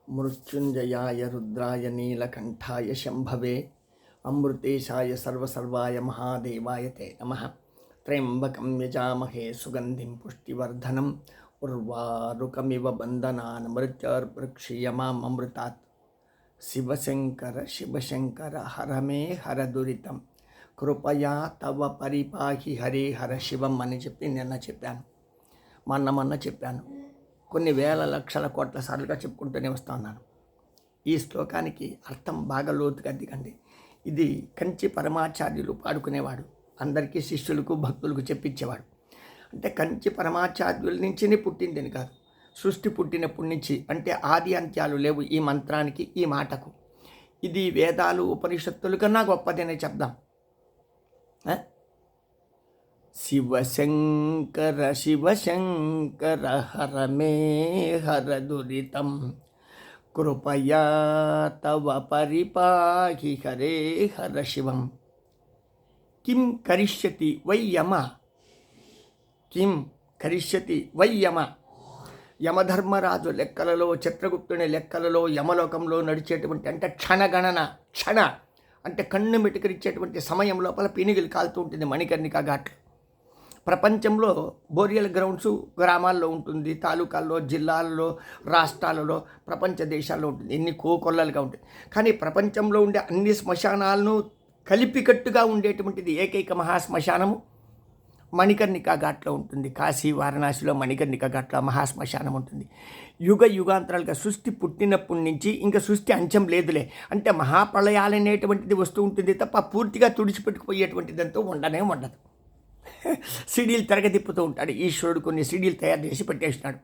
మృత్యుంజయాయ రుద్రాయ నీలకంఠాయ శంభవే అమృతేశాయ సర్వసర్వాయ మహాదేవాయ తే నమః. త్ర్యంబకం యజామహే సుగంధిం పుష్టివర్ధనం ఉర్వారుకమివ బంధనాన్ మృత్యోర్వృక్షీయమామృతాత్. శివశంకర శివశంకర హర మే హర దురితం కృపయా తవ పరిపాహి హరే హర శివం అని చెప్పి నిన్న చెప్పాను, మొన్న చెప్పాను. కొన్ని వేల లక్షల కోట్ల సార్లుగా చెప్పుకుంటూనే వస్తూ ఉన్నాను. ఈ శ్లోకానికి అర్థం బాగా లోతుగా దిగండి. ఇది కంచి పరమాచార్యులు పాడుకునేవాడు, అందరికీ శిష్యులకు భక్తులకు చెప్పించేవాడు. అంటే కంచి పరమాచార్యుల నుంచినే పుట్టిందని కాదు, సృష్టి పుట్టినప్పటి నుంచి, అంటే ఆది అంత్యాలు లేవు ఈ మంత్రానికి, ఈ మాటకు. ఇది వేదాలు ఉపనిషత్తుల కన్నా గొప్పదనే చెప్దాం. శివశంకర శివశంకర హర మే హర దురితం కృపయా తవ పరిపాహి హరే హర శివం. కిం కరిష్యతి వై యమ, కిం కరిష్యతి వై యమ. యమధర్మరాజు లెక్కలలో, చిత్రగుప్తుని లెక్కలలో, యమలోకంలో నడిచేటువంటి, అంటే క్షణగణన, క్షణ అంటే కన్ను మెటుకరిచ్చేటువంటి సమయం లోపల పినిగిలు కాలుతూ ఉంటుంది మణికర్ణిక ఘాట్లు. ప్రపంచంలో బోరియల్ గ్రౌండ్స్ గ్రామాల్లో ఉంటుంది, తాలూకాల్లో, జిల్లాల్లో, రాష్ట్రాలలో, ప్రపంచ దేశాల్లో ఉంటుంది. ఎన్ని కోకొల్లలుగా ఉంటుంది. కానీ ప్రపంచంలో ఉండే అన్ని శ్మశానాలను కలిపికట్టుగా ఉండేటువంటిది ఏకైక మహాశ్మశానము మణికర్ణిక ఘాట్లో ఉంటుంది. కాశీ వారణాసిలో మణికర్ణిక ఘాట్లో మహాశ్మశానం ఉంటుంది. యుగ యుగాంతరాలుగా సృష్టి పుట్టినప్పటి నుంచి ఇంకా సృష్టి అంచెం లేదులే, అంటే మహాప్రళయాలనేటువంటిది వస్తూ ఉంటుంది తప్ప పూర్తిగా తుడిచిపెట్టుకుపోయేటువంటిదంతా ఉండదు. సీడీలు తిరగదిప్పుతూ ఉంటాడు ఈశ్వరుడు. కొన్ని సీడీలు తయారు చేసి పెట్టేసినాడు.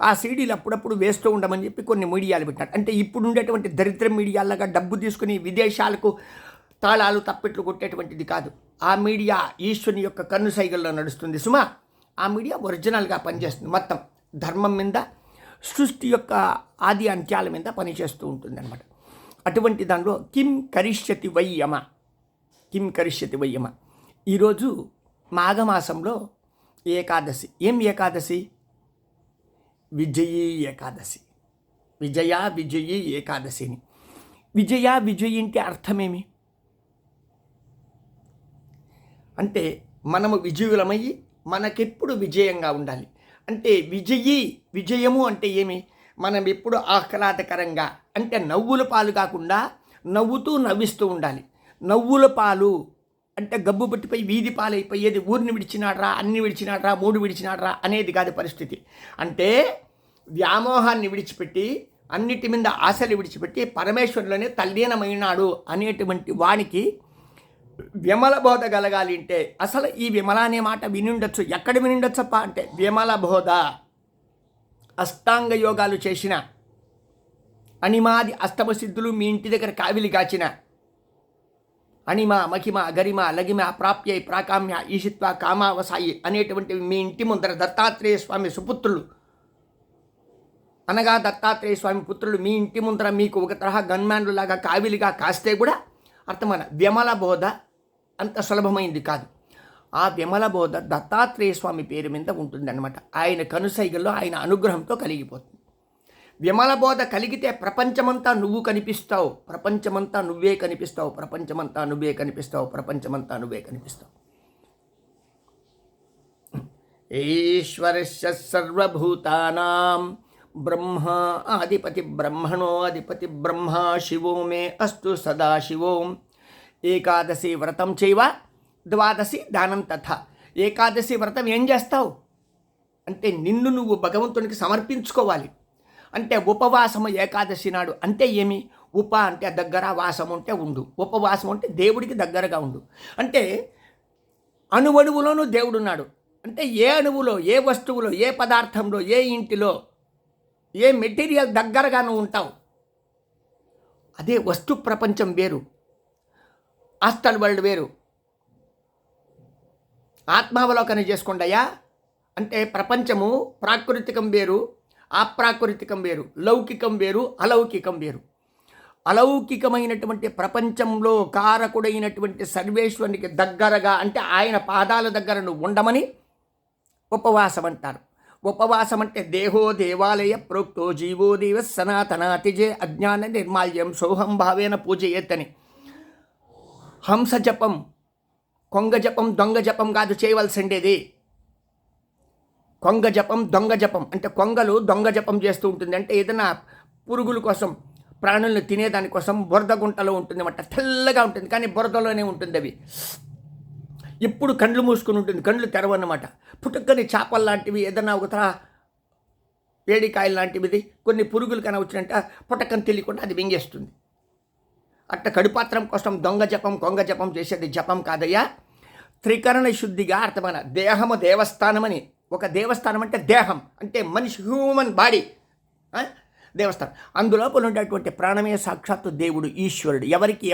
ఆ సీడీలు అప్పుడప్పుడు వేస్తూ ఉండమని చెప్పి కొన్ని మీడియాలు పెట్టాడు. అంటే ఇప్పుడు ఉండేటువంటి దరిద్ర మీడియాలాగా డబ్బు తీసుకుని విదేశాలకు తాళాలు తప్పెట్లు కొట్టేటువంటిది కాదు. ఆ మీడియా ఈశ్వరుని యొక్క కన్ను సైగల్లో నడుస్తుంది సుమా. ఆ మీడియా ఒరిజినల్గా పనిచేస్తుంది. మొత్తం ధర్మం మీద, సృష్టి యొక్క ఆది అంత్యాల మీద పనిచేస్తూ ఉంటుంది అనమాట. అటువంటి దానిలో కిం కరిష్యతి వై యమ, కిం కరిష్యతి వై యమ. ఈరోజు మాఘమాసంలో ఏకాదశి. ఏం ఏకాదశి? విజయీ ఏకాదశి. విజయీ ఏకాదశిని. విజయీ అంటే అర్థమేమి? అంటే మనము విజయులమయ్యి మనకెప్పుడు విజయంగా ఉండాలి. అంటే విజయము అంటే ఏమి? మనం ఎప్పుడు ఆహ్లాదకరంగా, అంటే నవ్వుల పాలు కాకుండా నవ్వుతూ నవ్విస్తూ ఉండాలి. నవ్వుల పాలు అంటే గబ్బు పట్టిపోయి వీధి పాలైపోయేది, ఊరిని విడిచినాడ్రా, అన్ని విడిచినాడ్రా, 3 విడిచినాడ్రా అనేది కాదు పరిస్థితి. అంటే వ్యామోహాన్ని విడిచిపెట్టి, అన్నిటి మీద ఆశలు విడిచిపెట్టి పరమేశ్వరులోనే తల్లీనమైనాడు అనేటువంటి వానికి విమల బోధ కలగాలి. అంటే అసలు ఈ విమల అనే మాట వినిండొచ్చు. ఎక్కడ వినిండొచ్చప్ప అంటే విమల బోధ. అష్టాంగ యోగాలు చేసిన, అనిమాది అష్టమ సిద్ధులు మీ ఇంటి దగ్గర కావిలి కాచిన, అణిమ మహిమ గరిమ లగిమ ప్రాప్యై ప్రాకామ్య ఈశిత్వ కామావసాయి అనేటువంటివి మీ ఇంటి ముందర దత్తాత్రేయ స్వామి సుపుత్రులు, అనగా దత్తాత్రేయ స్వామి పుత్రులు మీ ఇంటి ముందర మీకు ఒక తరహా గన్మ్యాన్లు లాగా కావిలిగా కాస్తే కూడా అర్థమైన విమల బోధ అంత సులభమైంది కాదు. ఆ విమల బోధ దత్తాత్రేయ స్వామి పేరు మీద ఉంటుంది అన్నమాట. ఆయన కనుసైగల్లో, ఆయన అనుగ్రహంతో కలిగిపోతుంది. విమల బోధ కలిగితే ప్రపంచమంతా నువ్వు కనిపిస్తావు, ప్రపంచమంతా నువ్వే కనిపిస్తావు, ప్రపంచమంతా నువ్వే కనిపిస్తావు, ప్రపంచమంతా నువ్వే కనిపిస్తావు. ఈశ్వరస్య సర్వభూతానాం బ్రహ్మ ఆదిపతి బ్రహ్మణో అధిపతి బ్రహ్మ శివో మే అస్తు సదాశివోం. ఏకాదశి వ్రతం చేయవ, ద్వాదశి దానం తథా. ఏకాదశి వ్రతం ఏం చేస్తావు అంటే నిన్ను నువ్వు భగవంతునికి సమర్పించుకోవాలి. అంటే ఉపవాసము ఏకాదశి నాడు. అంటే ఏమి? ఉప అంటే దగ్గర, వాసం అంటే ఉండు. ఉపవాసం అంటే దేవుడికి దగ్గరగా ఉండు. అంటే అణువణువులోనూ దేవుడున్నాడు. అంటే ఏ అణువులో, ఏ వస్తువులో, ఏ పదార్థంలో, ఏ ఇంటిలో, ఏ మెటీరియల్ దగ్గరగా నువ్వు ఉంటావు. అదే వస్తు ప్రపంచం వేరు, ఆస్టల్ వరల్డ్ వేరు. ఆత్మావలోకన చేసుకోండియా. అంటే ప్రపంచము ప్రాకృతికం వేరు, అప్రాకృతికం వేరు, లౌకికం వేరు, అలౌకికం వేరు. అలౌకికమైనటువంటి ప్రపంచంలో కారకుడైనటువంటి సర్వేశ్వరునికి దగ్గరగా, అంటే ఆయన పాదాల దగ్గర నువ్వు ఉండమని ఉపవాసం అంటారు. ఉపవాసం అంటే దేహో దేవాలయ ప్రోక్తో జీవో దేవ సనాతనాతిజే అజ్ఞాన నిర్మాల్యం సోహం భావేన పూజయేత్తని. హంస జపం, కొంగ జపం, దొంగ జపం కాదు చేయవలసిండేది. కొంగ జపం, దొంగ జపం అంటే కొంగలు దొంగ జపం చేస్తూ ఉంటుంది. అంటే ఏదైనా పురుగుల కోసం, ప్రాణులను తినేదానికోసం బురద గుంటలో ఉంటుంది అన్నమాట. తెల్లగా ఉంటుంది కానీ బురదలోనే ఉంటుంది. అవి ఎప్పుడు కండ్లు మూసుకుని ఉంటుంది, కండ్లు తెరవన్నమాట. పుట్టుకని చేపలు లాంటివి, ఏదైనా ఒక తర వేడికాయలు లాంటివి కొన్ని పురుగులు కన్నా వచ్చినంట పుట్టకని తెలియకుండా అది మింగేస్తుంది. అట్ట కడుపాత్రం కోసం దొంగ జపం, కొంగ జపం చేసేది జపం కాదయ్యా. త్రికరణ శుద్ధిగా అర్థమైన దేహము దేవస్థానమని. ఒక దేవస్థానం అంటే దేహం అంటే మనిషి, హ్యూమన్ బాడీ దేవస్థానం. అందులోపల ఉండేటువంటి ప్రాణమే సాక్షాత్తు దేవుడు, ఈశ్వరుడు. ఎవరికి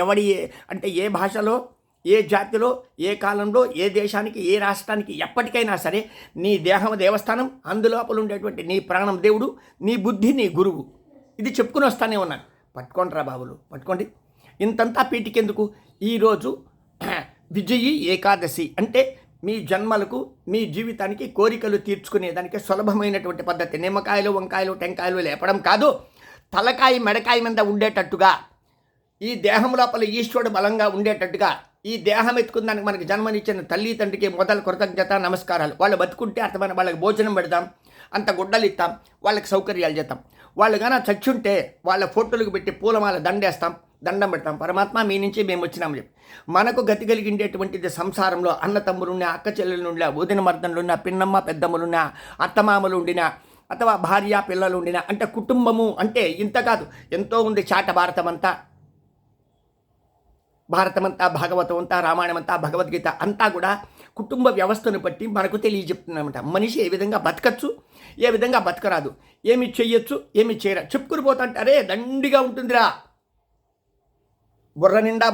అంటే ఏ భాషలో, ఏ జాతిలో, ఏ కాలంలో, ఏ దేశానికి, ఏ రాష్ట్రానికి ఎప్పటికైనా సరే నీ దేహం దేవస్థానం, అందులోపల ఉండేటువంటి నీ ప్రాణం దేవుడు, నీ బుద్ధి నీ గురువు. ఇది చెప్పుకుని వస్తానే ఉన్నాను. పట్టుకోండి రా బాబులు, పట్టుకోండి. ఇంతంతా పీటికెందుకు? ఈరోజు విజయీ ఏకాదశి అంటే మీ జన్మలకు, మీ జీవితానికి కోరికలు తీర్చుకునేదానికి సులభమైనటువంటి పద్ధతి. నిమ్మకాయలు, వంకాయలు, టెంకాయలు లేపడం కాదు, తలకాయ మెడకాయ మీద ఉండేటట్టుగా, ఈ దేహం లోపల ఈశ్వరుడు బలంగా ఉండేటట్టుగా, ఈ దేహం ఎత్తుకుందానికి మనకి జన్మనిచ్చిన తల్లి తండ్రికి మొదలు కృతజ్ఞత నమస్కారాలు. వాళ్ళు బతుకుంటే అర్థమైన వాళ్ళకి భోజనం పెడతాం, అంత గుడ్డలు ఇస్తాం, వాళ్ళకి సౌకర్యాలు చేస్తాం. వాళ్ళు కానీ చచ్చుంటే వాళ్ళ ఫోటోలకు పెట్టి పూలమాల దండం పెడతాం. పరమాత్మ మీ నుంచి మేము వచ్చినాము చెప్పి. మనకు గతి కలిగిండేటువంటిది సంసారంలో అన్న తమ్ములున్నా, అక్క చెల్లెలుండా, వదిన మర్దనులున్నా, పిన్నమ్మ పెద్దమ్మలున్నా, అత్తమామలు ఉండినా, అథవా భార్య పిల్లలు ఉండినా, అంటే కుటుంబము అంటే ఇంత కాదు, ఎంతో ఉంది. చాట భారతమంతా, భాగవతం అంతా, రామాయణం అంతా, భగవద్గీత అంతా కూడా కుటుంబ వ్యవస్థను బట్టి మనకు తెలియజెప్తుందన్నమాట. మనిషి ఏ విధంగా బతకచ్చు, ఏ విధంగా బతకరాదు, ఏమి చెయ్యొచ్చు, ఏమి చేయరా చెప్పుకుని పోతుంటారే. దండిగా ఉంటుందిరా, బుర్ర నిండా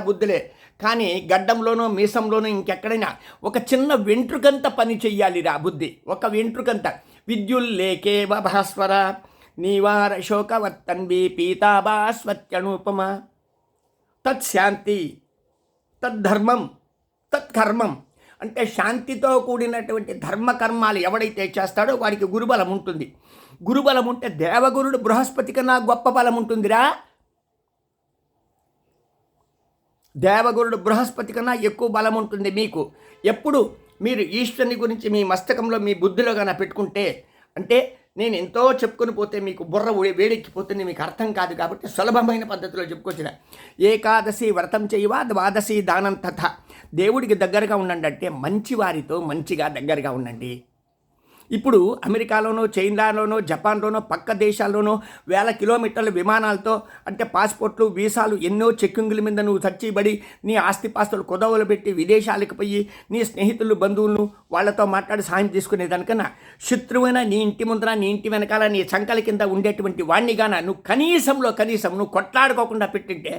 బుద్ధులే. కానీ గడ్డంలోనో మీసంలోనో ఇంకెక్కడైనా ఒక చిన్న వెంట్రుకంత పని చెయ్యాలిరా బుద్ధి. ఒక వెంట్రుకంత. విద్యుల్లేకేవ భాస్వర నీవార శోకవర్తన్వి పీతాభా స్వత్యనూపమ తత్శాంతి తద్ధర్మం తత్కర్మం. అంటే శాంతితో కూడినటువంటి ధర్మకర్మాలు ఎవడైతే చేస్తాడో వాడికి గురుబలం ఉంటుంది. గురుబలం ఉంటే దేవగురుడు బృహస్పతి కన్నా గొప్ప బలం ఉంటుందిరా. దేవగురుడు బృహస్పతి కన్నా ఎక్కువ బలం ఉంటుంది మీకు. ఎప్పుడు మీరు ఈశ్వరుని గురించి మీ మస్తకంలో, మీ బుద్ధిలో కన్నా పెట్టుకుంటే, అంటే నేను ఎంతో చెప్పుకొని పోతే మీకు బుర్ర వేడెక్కిపోతుంది, మీకు అర్థం కాదు. కాబట్టి సులభమైన పద్ధతిలో చెప్పుకొచ్చిన ఏకాదశి వ్రతం చేయవా, ద్వాదశి దానం తథ. దేవుడికి దగ్గరగా ఉండండి అంటే మంచి వారితో మంచిగా దగ్గరగా ఉండండి. ఇప్పుడు అమెరికాలోనో, చైనాలోనో, జపాన్లోనో, పక్క దేశాల్లోనో వేల కిలోమీటర్ల విమానాలతో, అంటే పాస్పోర్ట్లు, వీసాలు, ఎన్నో చెక్కింగుల మీద నువ్వు చచ్చిబడి నీ ఆస్తిపాస్తులు కుదవలు పెట్టి విదేశాలకు పోయి నీ స్నేహితులు, బంధువులను వాళ్ళతో మాట్లాడి సాయం తీసుకునేదానికన్నా శత్రువైన నీ ఇంటి ముందర, నీ ఇంటి వెనకాల, నీ చంకల కింద ఉండేటువంటి వాడిని గాన నువ్వు కనీసం నువ్వు కొట్లాడుకోకుండా పెట్టింటే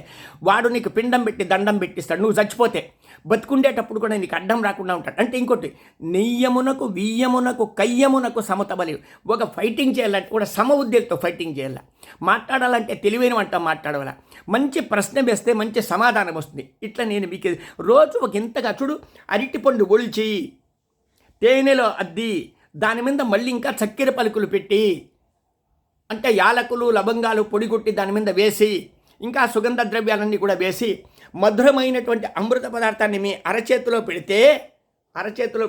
వాడు నీకు పిండం పెట్టి దండం పెట్టిస్తాడు. నువ్వు చచ్చిపోతే బతుకుండేటప్పుడు కూడా నీకు అడ్డం రాకుండా ఉంటాడు. అంటే ఇంకోటి, నెయ్యమునకు, వియ్యమునకు, కయ్యమునకు సమతబలి. ఒక ఫైటింగ్ చేయాలంటే కూడా సమ ఉద్దేశంతో ఫైటింగ్ చేయాలి. మాట్లాడాలంటే తెలివైన వంట మాట్లాడాల. మంచి ప్రశ్న వేస్తే మంచి సమాధానం వస్తుంది. ఇట్లా నేను మీకు రోజు ఒక ఇంతగా చూడు, అరటిపండు ఒలిచి తేనెలో అద్ది దాని మీద మళ్ళీ ఇంకా చక్కెర పలుకులు పెట్టి, అంటే యాలకులు, లవంగాలు పొడిగొట్టి దాని మీద వేసి, ఇంకా సుగంధ ద్రవ్యాలన్నీ కూడా వేసి మధురమైనటువంటి అమృత పదార్థాన్ని మీ అరచేతిలో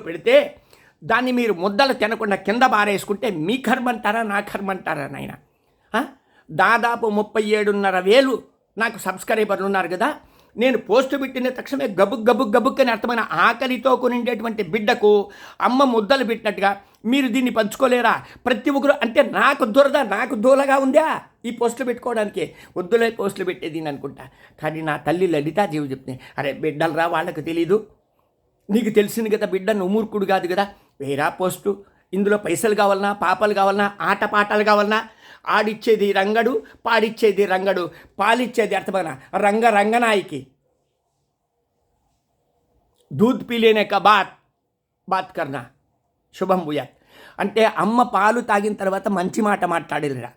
పెడితే దాన్ని మీరు ముద్దలు తినకుండా కింద బారేసుకుంటే మీ కర్మ అంటారా, నా కర్మ అంటారా నాయన? దాదాపు 37,500 నాకు సబ్స్క్రైబర్లు ఉన్నారు కదా. నేను పోస్ట్ పెట్టిన తక్షణమే గబుక్కని అర్థమైన ఆకలితో కొనిండేటువంటి బిడ్డకు అమ్మ ముద్దలు పెట్టినట్టుగా మీరు దీన్ని పంచుకోలేరా? ప్రతి ఒక్కరు అంటే నాకు దూలగా ఉందా ఈ పోస్టులు పెట్టుకోవడానికి? వద్దులే పోస్టులు పెట్టేది అనుకుంటా. కానీ నా తల్లి లలితాదేవి చెప్తుంది, అరే బిడ్డలరా, వాళ్ళకు తెలీదు, నీకు తెలిసింది కదా బిడ్డ, నువ్వు మూర్ఖుడు కాదు కదా, వేరా పోస్టు. ఇందులో పైసలు కావాలన్నా, పాపలు కావాలన్నా, ఆటపాటలు కావాలన్నా, ఆడిచ్చేది రంగడు, పాడిచ్చేది రంగడు, పాలిచ్చేది అర్థమైన రంగనాయికి. దూద్ పీలేనే కా బాత్ కర్నా శుభం భూయాత్. అంటే అమ్మ పాలు తాగిన తర్వాత మంచి మాట మాట్లాడేదిరా.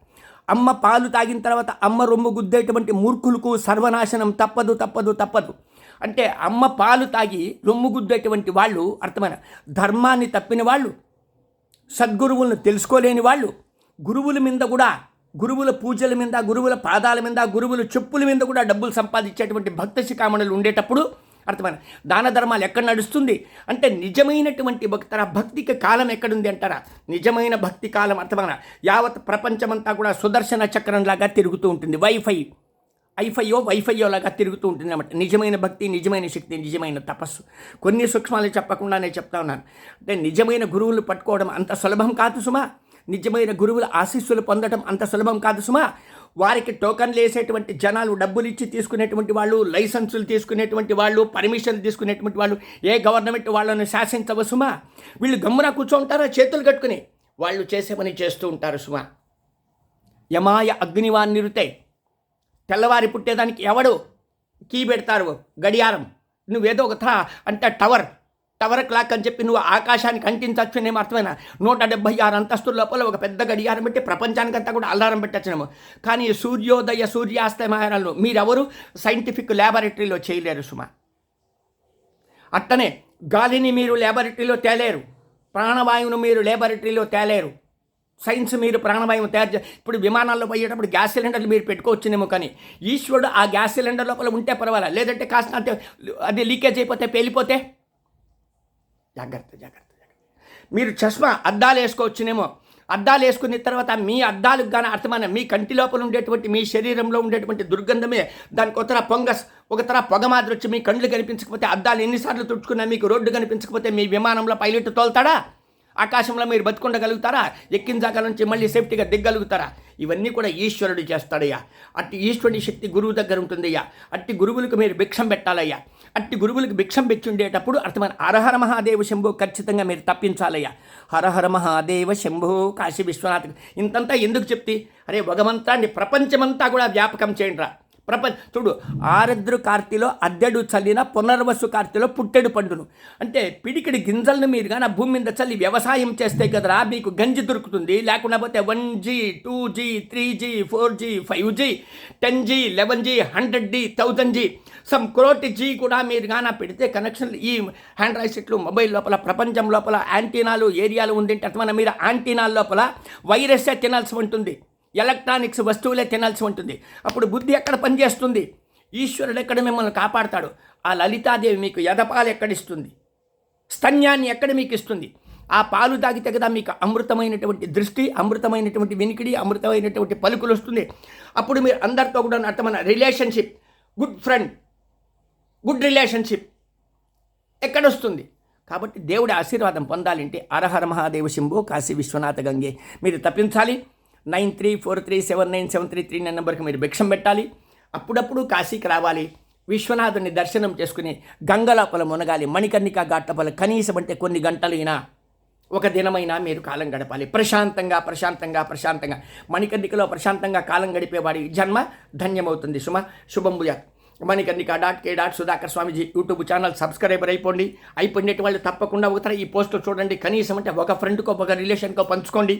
అమ్మ పాలు తాగిన తర్వాత అమ్మ రొమ్ము గుద్దేటువంటి మూర్ఖులకు సర్వనాశనం తప్పదు. అంటే అమ్మ పాలు తాగి రొమ్ము గుద్దేటువంటి వాళ్ళు అర్థమైన ధర్మాన్ని తప్పిన వాళ్ళు, సద్గురువులను తెలుసుకోలేని వాళ్ళు గురువుల మీద కూడా, గురువుల పూజల మీద, గురువుల పాదాల మీద, గురువుల చెప్పుల మీద కూడా డబ్బులు సంపాదించేటువంటి భక్త శిఖామణులు ఉండేటప్పుడు అర్థమైన దాన ధర్మాలు ఎక్కడ నడుస్తుంది అంటే నిజమైనటువంటి భక్తికి కాలం ఎక్కడుంది అంటారా? నిజమైన భక్తి కాలం అర్థమైన యావత్ ప్రపంచమంతా కూడా సుదర్శన చక్రంలాగా తిరుగుతూ ఉంటుంది. వైఫైయో లాగా తిరుగుతూ ఉంటుంది అన్నమాట. నిజమైన భక్తి, నిజమైన శక్తి, నిజమైన తపస్సు. కొన్ని సూక్ష్మాలు చెప్పకుండా నేను చెప్తా ఉన్నాను. అంటే నిజమైన గురువులు పట్టుకోవడం అంత సులభం కాదు సుమా. నిజమైన గురువుల ఆశీస్సులు పొందడం అంత సులభం కాదు సుమా. వారికి టోకన్లు వేసేటువంటి జనాలు, డబ్బులు ఇచ్చి తీసుకునేటువంటి వాళ్ళు, లైసెన్సులు తీసుకునేటువంటి వాళ్ళు, పర్మిషన్లు తీసుకునేటువంటి వాళ్ళు ఏ గవర్నమెంట్ వాళ్ళను శాసించవు సుమా. వీళ్ళు గమ్మున కూర్చోంటారా చేతులు కట్టుకుని? వాళ్ళు చేసే పని చేస్తూ ఉంటారు సుమా. యమాయ అగ్నివాన్ నిరుతే, తెల్లవారి పుట్టేదానికి ఎవడు కీ పెడతారు? గడియారం. నువ్వేదో ఒక అంటే టవర్ క్లాక్ అని చెప్పి నువ్వు ఆకాశానికి అంటించచ్చునేమో అర్థమైనా. 176 అంతస్తుల లోపల ఒక పెద్ద గడియారం పెట్టి ప్రపంచానికంతా కూడా అలారం పెట్టచ్చునేమో. కానీ సూర్యోదయ సూర్యాస్తమయాలను మీరెవరు సైంటిఫిక్ ల్యాబొరేటరీలో చేయలేరు సుమా. అట్టనే గాలిని మీరు ల్యాబొరేటరీలో తేలేరు, ప్రాణవాయువును మీరు ల్యాబొరేటరీలో తేలేరు. సైన్స్ మీరు ప్రాణవాయువు తయారు ఇప్పుడు విమానాల్లో పోయేటప్పుడు గ్యాస్ సిలిండర్లు మీరు పెట్టుకోవచ్చునేమో, కానీ ఈశ్వరుడు ఆ గ్యాస్ సిలిండర్ లోపల ఉంటే పర్వాలేదు, లేదంటే కాస్త అంటే అది లీకేజ్ అయిపోతే పేలిపోతే జాగ్రత్త. మీరు చష్మా అద్దాలు వేసుకోవచ్చునేమో. అద్దాలు వేసుకున్న తర్వాత మీ అద్దాలకు కానీ అర్థమైన మీ కంటి లోపల ఉండేటువంటి మీ శరీరంలో ఉండేటువంటి దుర్గంధమే దానికి ఒక తర పొగ మాదిరి వచ్చి మీ కళ్ళు కనిపించకపోతే, అద్దాలు ఎన్నిసార్లు తుడుచుకున్నా మీకు రోడ్డు కనిపించకపోతే మీ విమానంలో పైలట్ తోలుతాడా? ఆకాశంలో మీరు బతుకుండగలుగుతారా? ఎక్కిన జాగా నుంచి మళ్ళీ సేఫ్టీగా దిగ్గలుగుతారా? ఇవన్నీ కూడా ఈశ్వరుడు చేస్తాడయ్యా. అట్టి ఈశ్వరుడి శక్తి గురువు దగ్గర ఉంటుందయ్యా. అట్టి గురువులకు మీరు భిక్షం పెట్టాలయ్యా. అట్టి గురువులకు భిక్షం పెట్టుండేటప్పుడు అర్థమైన హరహర మహాదేవ శంభో ఖచ్చితంగా మీరు తప్పించాలయ్యా. హరహర మహాదేవ శంభో కాశీ విశ్వనాథ్. ఇంతంతా ఎందుకు చెప్తే, అరే భగవంతాన్ని ప్రపంచమంతా కూడా వ్యాపకం చేయండి రా. చూడు, ఆరద్రు కార్తీలో అద్దెడు చల్లిన పునర్వసు కార్తీలో పుట్టెడు పండును. అంటే పిడికిడి గింజలను మీరు కానీ ఆ భూమి మీద చల్లి వ్యవసాయం చేస్తే కదరా మీకు గంజి దొరుకుతుంది. లేకుండా పోతే 1G 2G 3G 4G 5G 10G 11G 100G 1000G some క్రోటి G కూడా మీరు కానీ పెడితే కనెక్షన్లు ఈ హ్యాండ్ రైసెట్లు మొబైల్ లోపల ప్రపంచం లోపల యాంటీనాలు ఏరియాలు ఉండింటే అర్థమైన మీరు యాంటీనాల లోపల వైరస్సే తినాల్సి ఉంటుంది, ఎలక్ట్రానిక్స్ వస్తువులే తినాల్సి ఉంటుంది. అప్పుడు బుద్ధి ఎక్కడ పనిచేస్తుంది? ఈశ్వరుడు ఎక్కడ మిమ్మల్ని కాపాడతాడు? ఆ లలితాదేవి మీకు ఎదపాలు ఎక్కడిస్తుంది? స్తన్యాన్ని ఎక్కడ మీకు ఇస్తుంది? ఆ పాలు తాగితే కదా మీకు అమృతమైనటువంటి దృష్టి, అమృతమైనటువంటి వినికిడి, అమృతమైనటువంటి పలుకులు వస్తుంది. అప్పుడు మీరు అందరితో కూడా అర్థమైన relationship, good friend, good relationship ఎక్కడొస్తుంది? కాబట్టి దేవుడి ఆశీర్వాదం పొందాలంటే హరహర మహాదేవ శంభో కాశీ విశ్వనాథ గంగే మీరు తప్పించాలి. 9343797339 నెంబర్కి మీరు భిక్షం పెట్టాలి. అప్పుడప్పుడు కాశీకి రావాలి, విశ్వనాథుని దర్శనం చేసుకుని గంగలోపల మునగాలి. మణికర్ణిక ఘాట్లపల కనీసం అంటే కొన్ని గంటలైనా, ఒక దినమైనా మీరు కాలం గడపాలి ప్రశాంతంగా. మణికర్ణికలో ప్రశాంతంగా కాలం గడిపేవాడి జన్మ ధన్యమవుతుంది. శుభంభుయాత్. మణికర్ణిక.k.సుధాకర్ స్వామిజీ యూట్యూబ్ ఛానల్ సబ్స్క్రైబర్ అయిపోయినట్టు వాళ్ళు తప్పకుండా ఒకసారి ఈ పోస్టులు చూడండి. కనీసం అంటే ఒక ఫ్రెండ్కో ఒక రిలేషన్కో పంచుకోండి.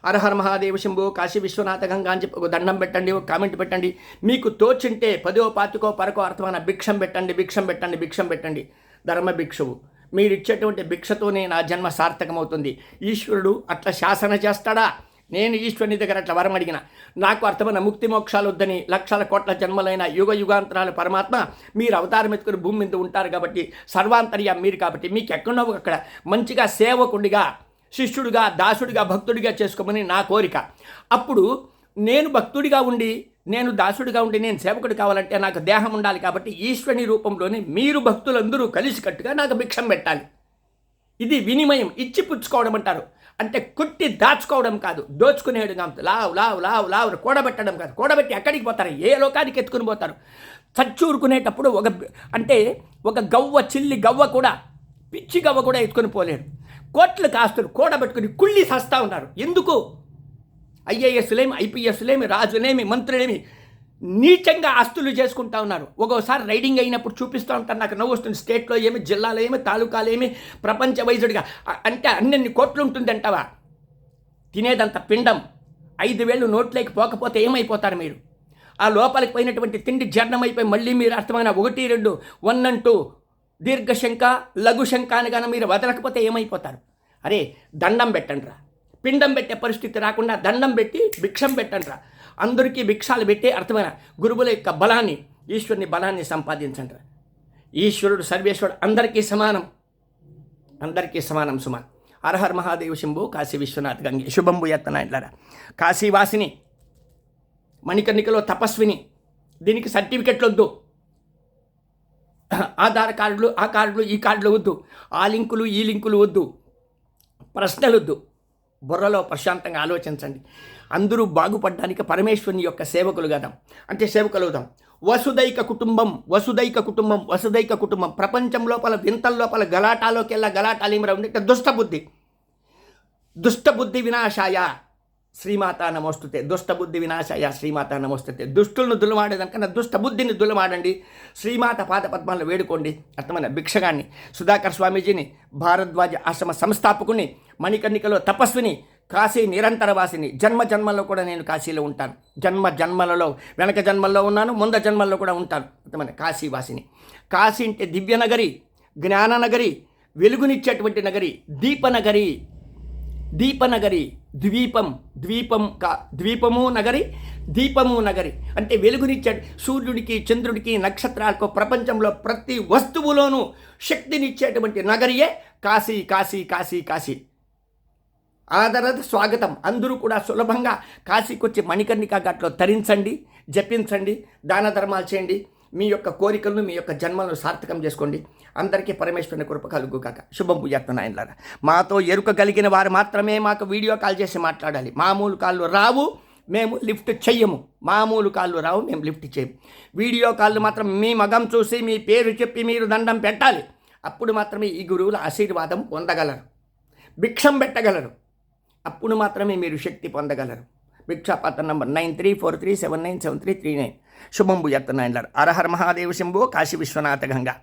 హరహర మహాదేవ శంభో కాశీ విశ్వనాథ గంగా అని చెప్పి ఒక దండం పెట్టండి, ఒక కామెంట్ పెట్టండి. మీకు తోచింటే 10 పాతికో పరకో అర్థమైన భిక్షం పెట్టండి. ధర్మ భిక్షవు. మీరు ఇచ్చేటువంటి భిక్షతోనే నా జన్మ సార్థకమవుతుంది. ఈశ్వరుడు అట్లా శాసన చేస్తాడా? నేను ఈశ్వరుని దగ్గర అట్లా వరం అడిగిన, నాకు అర్థమైన ముక్తి మోక్షాలు వద్దని లక్షల కోట్ల జన్మలైన యుగాంతరాల పరమాత్మ మీరు అవతారం ఎత్తుకుని భూమి మీద ఉంటారు కాబట్టి, సర్వాంతర్యం మీరు కాబట్టి, మీకు ఎక్కడో అక్కడ మంచిగా సేవకుడిగా, శిష్యుడిగా, దాసుడిగా, భక్తుడిగా చేసుకోమని నా కోరిక. అప్పుడు నేను భక్తుడిగా ఉండి, నేను దాసుడిగా ఉండి, నేను సేవకుడు కావాలంటే నాకు దేహం ఉండాలి. కాబట్టి ఈశ్వరుని రూపంలోనే మీరు భక్తులందరూ కలిసికట్టుగా నాకు భిక్షం పెట్టాలి. ఇది వినిమయం, ఇచ్చి పుచ్చుకోవడం అంటారు. అంటే కుట్టి దాచుకోవడం కాదు, దోచుకునేడు కాదు. లావు కూడబెట్టడం కాదు. కూడబెట్టి ఎక్కడికి పోతారు? ఏ లోకానికి ఎత్తుకుని పోతారు? చచ్చూరుకునేటప్పుడు ఒక గవ్వ, చిల్లి గవ్వ కూడా, పిచ్చి గవ్వ కూడా ఎత్తుకొని పోలేడు. కోట్లు కాస్తులు కూడబెట్టుకుని కుళ్ళి సస్తా ఉన్నారు. ఎందుకు? ఐఏఎస్లేమి, ఐపీఎస్లేమి, రాజులేమి, మంత్రులేమి నీచంగా ఆస్తులు చేసుకుంటా ఉన్నారు. ఒక్కోసారి రైడింగ్ అయినప్పుడు చూపిస్తూ ఉంటారు, నాకు నవ్వు వస్తుంది. స్టేట్లో ఏమి, జిల్లాలో ఏమి, తాలూకాలు ఏమి, ప్రపంచ వైజుడిగా అంటే అన్ని కోట్లు ఉంటుంది అంటావా? తినేదంత పిండం. 5,000 నోట్లోకి పోకపోతే ఏమైపోతారు మీరు? ఆ లోపలికి పోయినటువంటి తిండి జీర్ణమైపోయి మళ్ళీ మీరు అర్థమైన 1, 2 1 అంటూ దీర్ఘశంక, లఘుశంక అని కానీ మీరు వదలకపోతే ఏమైపోతారు? అరే దండం పెట్టండిరా, పిండం పెట్టే పరిస్థితి రాకుండా దండం పెట్టి భిక్షం పెట్టండిరా, అందరికీ భిక్షాలు పెట్టే అర్థమైన గురువుల యొక్క బలాన్ని, ఈశ్వరుని బలాన్ని సంపాదించండి. ఈశ్వరుడు సర్వేశ్వరుడు అందరికీ సమానం, అందరికీ సమానం సుమాన్. హరహర్ మహాదేవ్ శంభు కాశీ విశ్వనాథ్ గంగే శుభంబు ఎత్తనాయన్లారా. కాశీవాసిని, మణికర్ణికలో తపస్విని, దీనికి సర్టిఫికెట్లు వద్దు, ఆధార్ కార్డులు ఆ కార్డులు ఈ కార్డులు వద్దు, ఆ లింకులు ఈ లింకులు వద్దు, ప్రశ్నలు వద్దు. బుర్రలో ప్రశాంతంగా ఆలోచించండి. అందరూ బాగుపడడానికి పరమేశ్వరుని యొక్క సేవకులు కదా, అంటే సేవకులు అవుదాం. వసుదైక కుటుంబం, వసుదైక కుటుంబం, వసుదైక కుటుంబం. ప్రపంచం లోపల వింతల లోపల గలాటాలోకి వెళ్ళా గలాటాలేమిరా ఉంది దుష్టబుద్ధి. దుష్టబుద్ధి వినాశాయ శ్రీమాత నమోస్తుతే, దుష్టబుద్ధి వినాశాయ శ్రీమాత నమోస్తుతే. దుష్టులను దులమాడేదానికన్నా దుష్టబుద్ధిని దులమాడండి. శ్రీమాత పాద పద్మాలను వేడుకోండి. అర్థమైన భిక్షగాన్ని, సుధాకర్ స్వామీజీని, భారద్వాజ ఆశ్రమ సంస్థాపకుని, మణికర్ణికలో తపస్విని, కాశీ నిరంతరవాసిని. జన్మ జన్మల్లో కూడా నేను కాశీలో ఉంటాను. జన్మ జన్మలలో, వెనక జన్మల్లో ఉన్నాను, ముంద జన్మల్లో కూడా ఉంటాను. అర్థమైన కాశీవాసిని. కాశీ అంటే దివ్యనగరి, జ్ఞాననగరి, వెలుగునిచ్చేటువంటి నగరి, దీపనగరి. దీపనగరి, ద్వీపం, ద్వీపము నగరి, దీపము నగరి అంటే వెలుగునిచ్చాడు. సూర్యుడికి, చంద్రుడికి, నక్షత్రాలకు, ప్రపంచంలో ప్రతి వస్తువులోనూ శక్తినిచ్చేటువంటి నగరియే కాశీ. కాశీ కాశీ కాశీ. ఆదరద స్వాగతం. అందరూ కూడా సులభంగా కాశీకి వచ్చి మణికర్ణికా ఘాట్లో తరించండి, జపించండి, దాన ధర్మాలు చేయండి. మీ యొక్క కోరికలను, మీ యొక్క జన్మలను సార్థకం చేసుకోండి. అందరికీ పరమేశ్వరుని కృప కలుగుగాక. శుభం పూజాత్మనాయనలారా. మాతో ఎరుక కలిగిన వారు మాత్రమే మాకు వీడియో కాల్ చేసి మాట్లాడాలి. మామూలు కాళ్ళు రావు, మేము లిఫ్ట్ చెయ్యము. మామూలు కాళ్ళు రావు, మేము లిఫ్ట్ చేయము. వీడియో కాళ్ళు మాత్రం మీ మగం చూసి, మీ పేరు చెప్పి మీరు దండం పెట్టాలి. అప్పుడు మాత్రమే ఈ గురువుల ఆశీర్వాదం పొందగలరు, భిక్షం పెట్టగలరు. అప్పుడు మాత్రమే మీరు శక్తి పొందగలరు. భిక్షాపాత్ర నంబర్ 9343797339. శుభం భూయాత్మనాయనలారా. హరహర్ మహాదేవ్ శంభో కాశీ విశ్వనాథ గంగా.